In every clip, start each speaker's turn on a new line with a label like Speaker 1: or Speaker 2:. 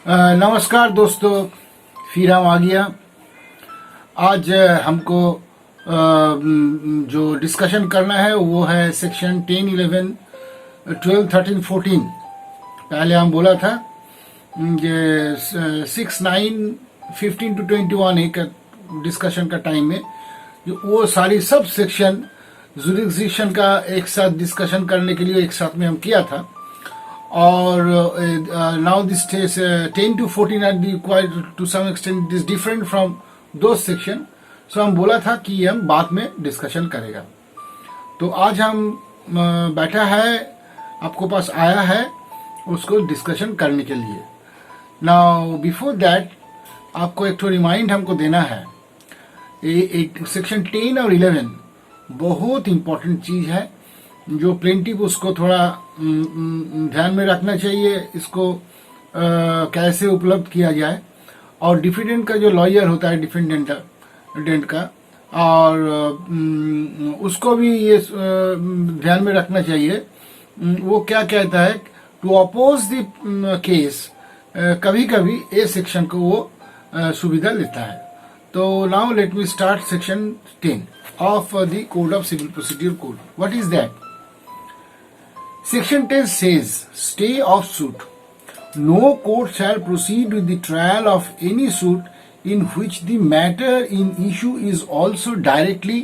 Speaker 1: नमस्कार दोस्तों, फिर हम आ गया। आज हमको जो डिस्कशन करना है वो है सेक्शन 10, 11, 12, 13, 14। पहले हम बोला था कि 6, 9, 15 to 21 एक डिस्कशन का टाइम में जो वो सारी सब सेक्शन जुरिडिक्शन का एक साथ डिस्कशन करने के लिए एक साथ में हम किया था। और now this is 10 to 14 are the quite to some extent it is different from those section. So हम बोला था कि हम बाद में डिस्कशन करेगा। तो आज हम बैठा है, आपको पास आया है उसको डिस्कशन करने के लिए। नाउ बिफोर दैट आपको एक तो रिमाइंड हमको देना है, एक सेक्शन 10 और 11 बहुत इंपॉर्टेंट चीज है जो प्लेंटिफ उसको थोड़ा ध्यान में रखना चाहिए। इसको कैसे उपलब्ध किया जाए, और डिफेंडेंट का जो लॉयर होता है डिफेंडेंट का, और उसको भी ये ध्यान में रखना चाहिए वो क्या कहता है टू अपोज द केस। कभी कभी ए सेक्शन को वो सुविधा लेता है। तो now let me start section 10 of the Code of Civil Procedure Code. What is that? Section 10 says, stay of suit. No court shall proceed with the trial of any suit in which the matter in issue is also directly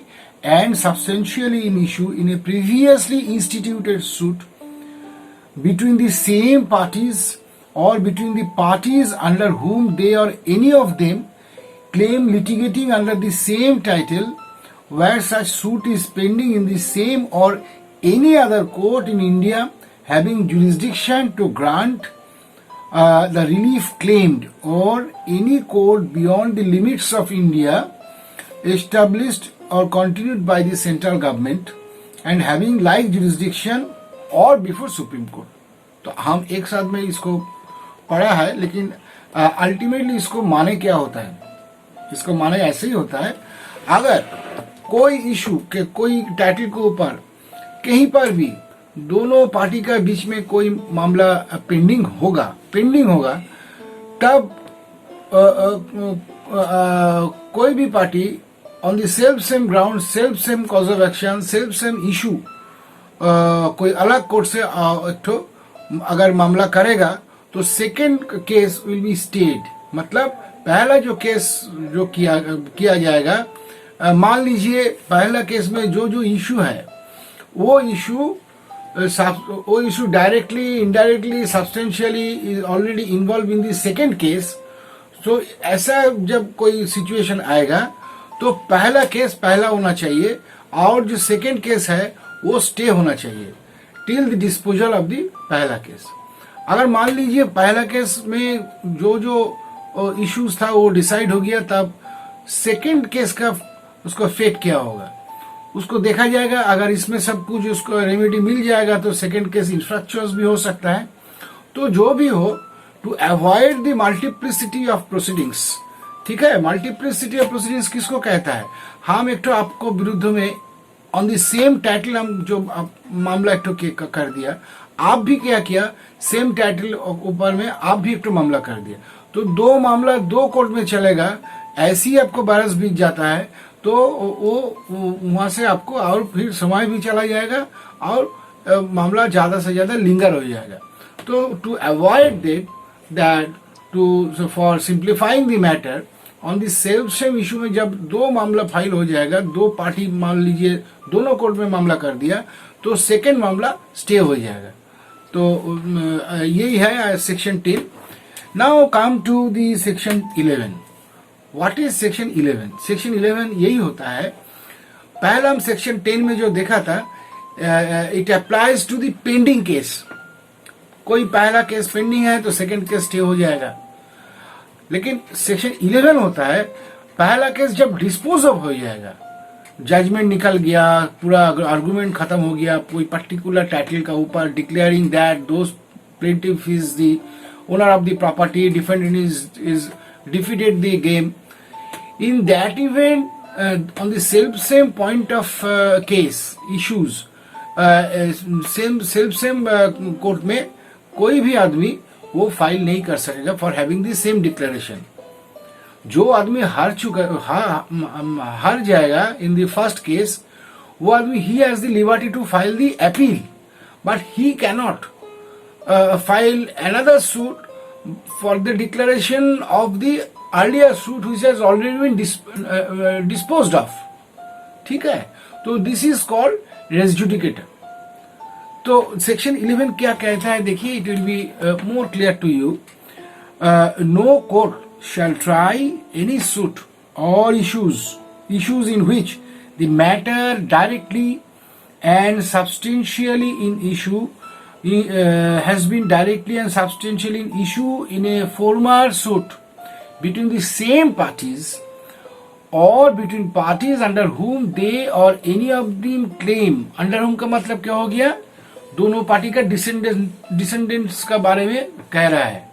Speaker 1: and substantially in issue in a previously instituted suit between the same parties or between the parties under whom they or any of them claim litigating under the same title, where such suit is pending in the same or any other court in India having jurisdiction to grant the relief claimed, or any court beyond the limits of India established or continued by the central government and having like jurisdiction or before Supreme Court. तो हम एक साथ में इसको पढ़ा है, लेकिन ultimately इसको माने क्या होता है? इसको माने ऐसे ही होता है, अगर कोई इशू के कोई टाइटल के ऊपर कहीं पर भी दोनों पार्टी का बीच में कोई मामला पेंडिंग होगा तब कोई भी party on the self same ground, self same cause of action, self same issue कोई अलग कोर्ट से एक ठो अगर मामला करेगा तो second case will be stayed. मतलब पहला जो केस जो किया जाएगा, मान लीजिए पहला केस में जो इशू है वो issue directly, indirectly, substantially is already involve in the second case. तो ऐसा जब कोई सिचुएशन आएगा तो पहला केस पहला होना चाहिए और जो सेकेंड केस है वो स्टे होना चाहिए till the disposal of the पहला केस। अगर मान लीजिए पहला केस में जो इश्यूज था वो डिसाइड हो गया, तब सेकेंड केस का उसको फेट क्या होगा उसको देखा जाएगा। अगर इसमें सब कुछ उसको रेमेडी मिल जाएगा तो सेकेंड केस इंफ्रैक्चर्स भी हो सकता है। तो जो भी हो, to avoid the multiplicity of proceedings, ठीक है। मल्टीप्लिसिटी ऑफ प्रोसीडिंग्स किसको कहता है? हम एक तो आपको विरुद्ध में ऑन द सेम टाइटल हम जो मामला एक तो कर दिया, आप भी क्या किया, सेम टाइटल ऊपर में आप भी एक तो मामला कर दिया, तो दो मामला दो कोर्ट में चलेगा। ऐसे ही आपको बरस बीत जाता है तो वो वहां से आपको और फिर समय भी चला जाएगा और मामला ज्यादा से ज्यादा लिंगर हो जाएगा। तो to avoid that to for simplifying the matter on the self same issue में जब दो मामला फाइल हो जाएगा, दो पार्टी मान लीजिए दोनों कोर्ट में मामला कर दिया तो सेकेंड मामला स्टे हो जाएगा। तो यही है section 10। Now come to the section 11। What is section 11? Section 11 यही होता है, पहला हम सेक्शन 10 में जो देखा था, it applies to the pending case. कोई पहला केस पेंडिंग है तो सेकंड केस स्टे हो जाएगा। लेकिन सेक्शन 11 होता है, पहला केस जब डिस्पोज ऑफ हो जाएगा, जजमेंट निकल गया, पूरा आर्गुमेंट खत्म हो गया कोई पर्टिकुलर टाइटल का ऊपर, declaring that those plaintiff is the owner of the property, defendant is defeated the game. In that event, on the same point of case issues, same court में कोई भी आदमी वो फाइल नहीं कर सकेगा for having the same declaration. जो आदमी हार जाएगा इन द फर्स्ट केस, वो आदमी ही has the liberty to file the appeal, but he cannot file another suit for the declaration of the earlier suit which has already been disposed of. ठीक है, तो this is called res judicata. तो section 11 क्या कहता है, देखिए, it will be more clear to you. No court shall try any suit or issues in which the matter directly and substantially in issue has been directly and substantially in issue in a former suit between the same parties or between parties under whom they or any of them claim। under whom का मतलब क्या हो गया, दोनों party का descendants का बारे में कह रहा है।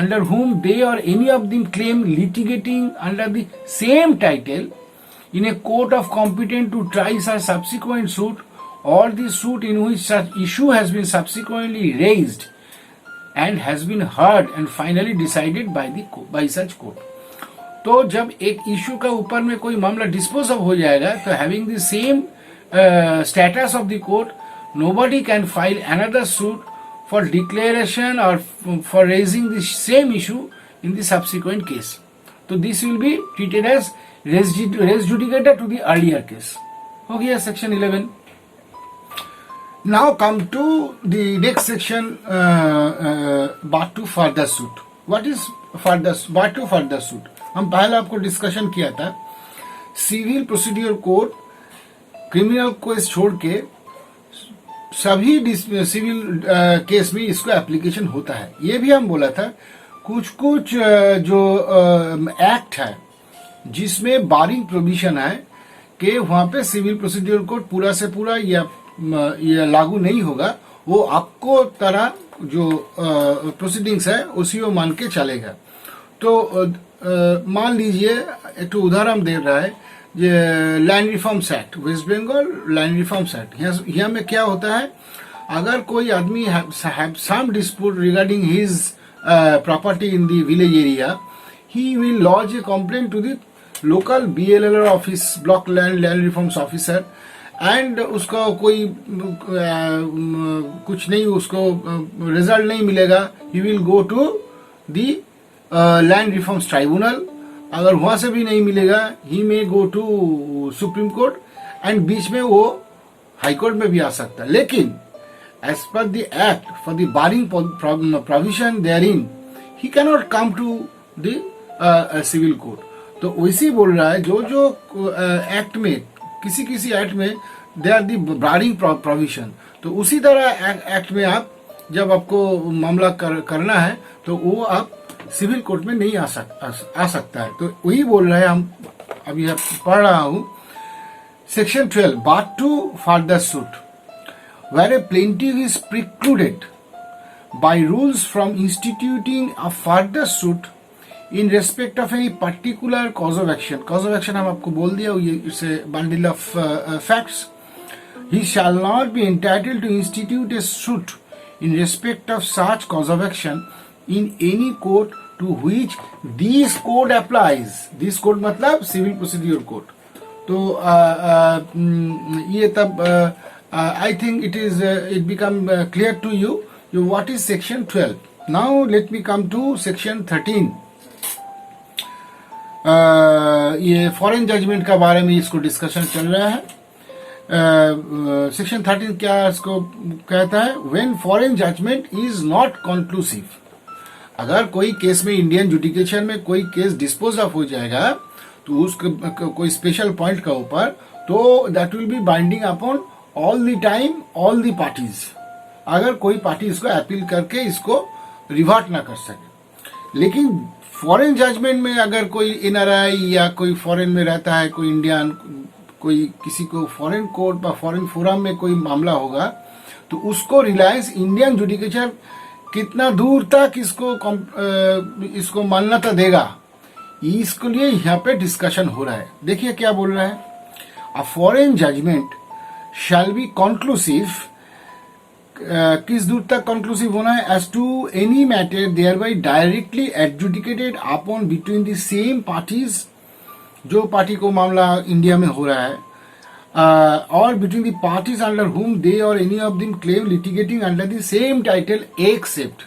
Speaker 1: under whom they or any of them claim litigating under the same title in a court of competent to try such subsequent suit or the suit in which such issue has been subsequently raised and has been heard and finally decided by such court। तो जब एक issue का ऊपर में कोई मामला dispose of हो जाएगा, तो having the same status of the court, nobody can file another suit for declaration or for raising the same issue in the subsequent case। So this will be treated as res judicata to the earlier case। हो गया section 11। Now come to the next section, bar to further suit। What is bar to further suit? हम पहले आपको discussion किया था, civil procedure code criminal case छोड़ के सभी सिविल केस में इसको एप्लीकेशन होता है। ये भी हम बोला था, कुछ जो एक्ट है जिसमें बारिंग प्रोविजन है कि वहां पे सिविल प्रोसीड्यूर कोड पूरा से पूरा ये लागू नहीं होगा, वो आपको तरह जो प्रोसीडिंग्स है उसी को मान के चलेगा। तो मान लीजिए, एक तो उदाहरण दे रहा है, land reforms act, West Bengal land reforms act. यहाँ में क्या होता है, अगर कोई आदमी have some dispute regarding his property in the village area, he will lodge a complaint to the local BLLR office, block land reforms officer, and उसका कोई कुछ नहीं, उसको रिजल्ट नहीं मिलेगा, he will go to the land reforms tribunal. अगर वहां से भी नहीं मिलेगा, he may go to supreme court, and बीच में वो हाई कोर्ट में भी आ सकता है। लेकिन as per the act for the barring provision therein, he cannot come to the civil court. तो वैसे बोल रहा है, जो एक्ट में किसी एक्ट में they are the barring provision, तो उसी तरह एक्ट में आप जब आपको मामला करना है, तो वो आप सिविल कोर्ट में नहीं आ सकता है। तो वही बोल रहे हैं, हम अभी पढ़ रहा हूं section 12, bar to further suit, where a plaintiff is precluded by rules from instituting a further suit in respect of any particular cause of action. Cause of action हम आपको बोल दिया, ये it's a bundle of facts. He shall not be entitled to institute a suit in respect of such cause of action in any court to which this code applies। this code मतलब civil procedure code। तो ये तब I think it become clear to you what is section 12। now let me come to section 13। ये foreign judgement का बारे में इसको discussion चल रहा है। सेक्शन 13 क्या इसको कहता है, when foreign judgment is not conclusive। अगर कोई केस में, इंडियन जुडिकेशन में कोई केस डिस्पोज ऑफ हो जाएगा, तो उसको कोई स्पेशल पॉइंट का ऊपर, तो that will be binding upon all the time all the parties. अगर कोई पार्टी इसको अपील करके इसको रिवर्ट ना कर सके। लेकिन फॉरेन जजमेंट में अगर कोई NRI या कोई फॉरेन में रहता है, कोई इंडियन, कोई किसी को फॉरेन कोर्ट या फॉरेन फोरम में कोई मामला होगा, तो उसको रिलायंस इंडियन जुडिकेशन कितना दूर तक इसको मान्यता देगा, इसके लिए यहाँ पे डिस्कशन हो रहा है। देखिए क्या बोल रहा है, a foreign judgment shall be conclusive किस दूर तक कंक्लूसिव होना है? As to any matter thereby directly adjudicated upon between the same parties, जो पार्टी को मामला इंडिया में हो रहा है, और between the parties under whom they or any of them claim litigating under the same title except.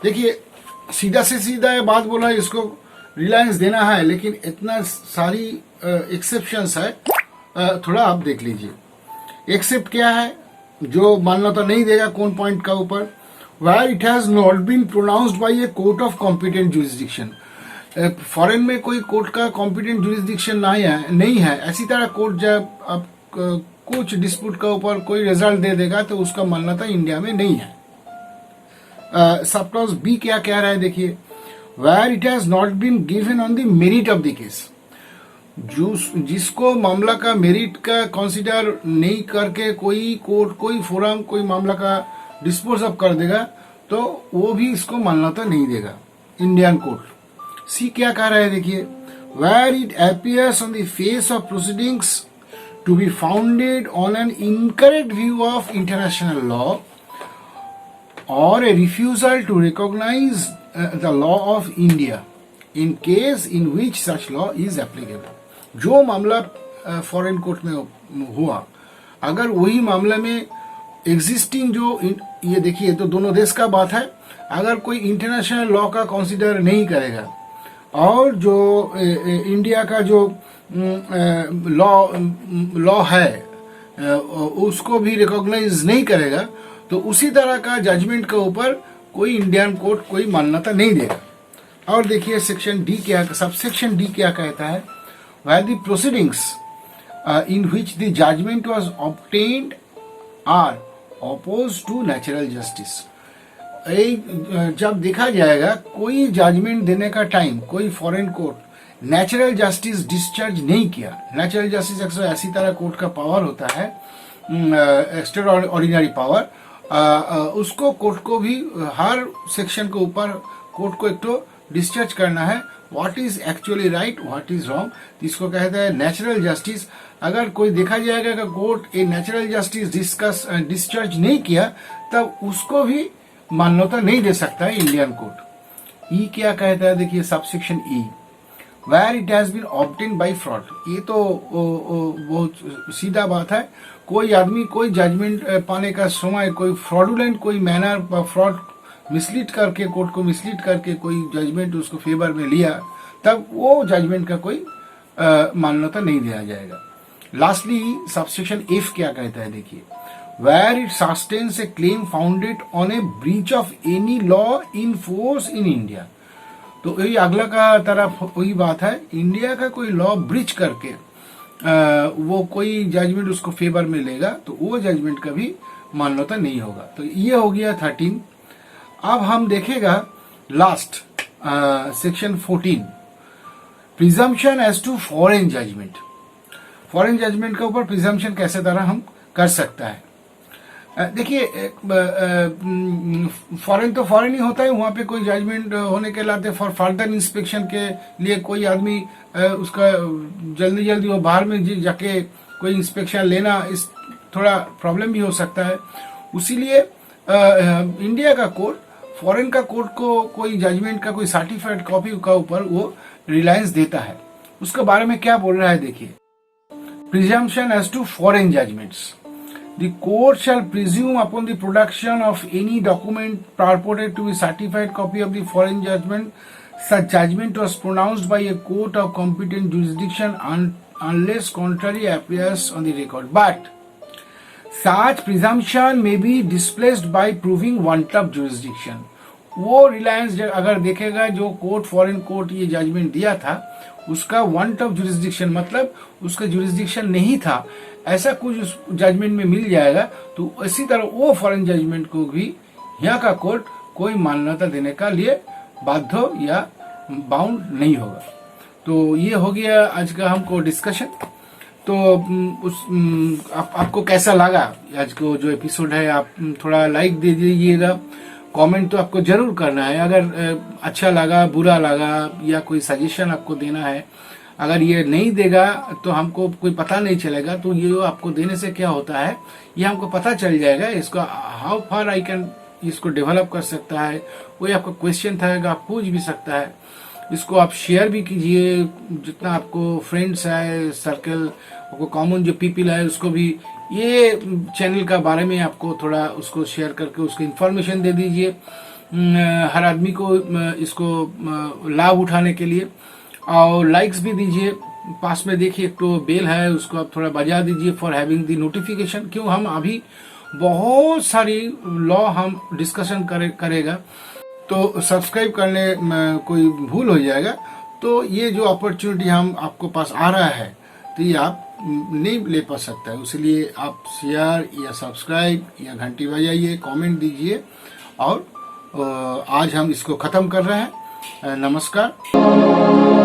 Speaker 1: देखिए सीधा से सीधा ये बात बोला, इसको रिलायंस देना है, लेकिन इतना सारी एक्सेप्शंस है, थोड़ा आप देख लीजिए। एक्सेप्ट क्या है? जो मान्यता नहीं देगा कौन पॉइंट का ऊपर? Where it has not been pronounced by a court of competent jurisdiction. Foreign में कोई कोर्ट का कॉम्पिटेंट जुरिस्डिक्शन नहीं है, ऐसी तरह कोर्ट जब आप कुछ डिस्प्यूट का ऊपर कोई रिजल्ट दे देगा तो उसका मान्यता इंडिया में नहीं है। सब क्लॉज बी क्या कह रहा है देखिए, where it has not been given on the merit of the case. जिसको मामला का मेरिट का कंसीडर नहीं करके कोई कोर्ट, कोई फोरम, कोई मामला का डिस्पोज अप कर देगा तो वो भी इसको मान्यता नहीं देगा इंडियन कोर्ट। सी क्या कह रहा है देखिए, where it appears on the face of proceedings to be founded on an incorrect view of international law और a refusal to recognise the law of India in case in which such law is applicable. जो मामला foreign court में हुआ, अगर वही मामले में existing जो ये देखिए तो दोनों देश का बात है, अगर कोई इंटरनेशनल लॉ का कंसीडर नहीं करेगा और जो इंडिया का जो लॉ है उसको भी रिकॉग्नाइज नहीं करेगा, तो उसी तरह का जजमेंट के ऊपर कोई इंडियन कोर्ट कोई मान्यता नहीं देगा। और देखिए सेक्शन डी क्या, सबसेक्शन डी क्या कहता है, where the proceedings in which the judgment was obtained are opposed to natural justice। जब देखा जाएगा कोई जजमेंट देने का टाइम कोई foreign court natural justice discharge नहीं किया, नेचुरल जस्टिस अक्सर ऐसी तरह कोर्ट का पावर होता है, एक्स्ट्रा ऑर्डिनरी पावर, उसको कोर्ट को भी हर सेक्शन के ऊपर कोर्ट को एक तो डिस्चार्ज करना है, what is actually right, what is wrong, इसको कहता है नेचुरल जस्टिस। अगर कोई देखा जाएगा कि court a natural justice discharge नहीं किया तब उसको भी मान्यता नहीं दे सकता है इंडियन कोर्ट। ई क्या कहता है देखिए, subsection E, where it has been obtain by fraud. ये तो बहुत सीधा बात है, कोई आदमी कोई जजमेंट पाने का समय कोई फ्रॉडुलेंट कोई मैनर फ्रॉड मिसलीड करके कोर्ट को मिसलीड करके कोई जजमेंट उसको फेवर में लिया, तब वो जजमेंट का कोई मान्यता नहीं दिया जाएगा। लास्टली सबसेक्शन एफ क्या कहता है देखिए, where it sustains a claim founded on a breach of any law in force in India. तो यही अगला का तरफ वही बात है, इंडिया का कोई लॉ ब्रीच करके वो कोई जजमेंट उसको फेवर में लेगा तो वो जजमेंट का भी मान्यता नहीं होगा। तो ये हो गया 13। अब हम देखेगा last section 14, presumption as to foreign judgment. Foreign judgment के ऊपर प्रिजम्पशन कैसे तरह हम कर सकता है। देखिए फॉरेन तो फॉरेन ही होता है, वहां पे कोई जजमेंट होने के लाते फॉर फर्दर इंस्पेक्शन के लिए कोई आदमी उसका जल्दी जल्दी वो बाहर में जाके कोई इंस्पेक्शन लेना इस थोड़ा प्रॉब्लम भी हो सकता है। इसीलिए इंडिया का कोर्ट फॉरेन का कोर्ट को कोई जजमेंट का कोई सर्टिफाइड कॉपी का ऊपर वो रिलायंस देता है। उसके बारे में क्या बोल रहा है देखिए, presumption as to foreign judgments, the court shall presume upon the production of any document purported to be certified copy of the foreign judgment such judgment was pronounced by a court of competent jurisdiction unless contrary appears on the record, but such presumption may be displaced by proving want of jurisdiction। वो रिलायंस अगर देखेगा जो court foreign court ये judgement दिया था उसका want of jurisdiction मतलब उसका जुरिस्डिक्शन नहीं था, ऐसा कुछ उस जजमेंट में मिल जाएगा तो इसी तरह वो फॉरेन जजमेंट को भी यहाँ का कोर्ट कोई मान्यता देने का लिए बाध्य या बाउंड नहीं होगा। तो ये हो गया आज का हमको डिस्कशन। तो आपको कैसा लगा आज को जो एपिसोड है, आप थोड़ा लाइक दे दीजिएगा, कमेंट तो आपको जरूर करना है। अगर अच्छा लगा बुरा लगा या कोई सजेशन आपको देना है, अगर ये नहीं देगा तो हमको कोई पता नहीं चलेगा। तो ये आपको देने से क्या होता है, ये हमको पता चल जाएगा इसका हाउ फार आई कैन इसको डेवलप कर सकता है। कोई आपका क्वेश्चन था आप पूछ भी सकता है। इसको आप शेयर भी कीजिए, जितना आपको फ्रेंड्स है, सर्कल, आपको कॉमन जो पीपल है उसको भी ये चैनल का बारे में आपको थोड़ा उसको शेयर करके उसको इन्फॉर्मेशन दे दीजिए। हर आदमी को इसको लाभ उठाने के लिए, और लाइक्स भी दीजिए। पास में देखिए एक तो बेल है, उसको आप थोड़ा बजा दीजिए फॉर हैविंग दी नोटिफिकेशन। क्यों, हम अभी बहुत सारी लॉ हम डिस्कशन करेगा, तो सब्सक्राइब करने में कोई भूल हो जाएगा तो ये जो अपॉर्चुनिटी हम आपको पास आ रहा है तो ये आप नहीं ले पा सकता है। इसलिए आप शेयर या सब्सक्राइब या घंटी बजाइए, कमेंट दीजिए। और आज हम इसको ख़त्म कर रहे हैं। नमस्कार।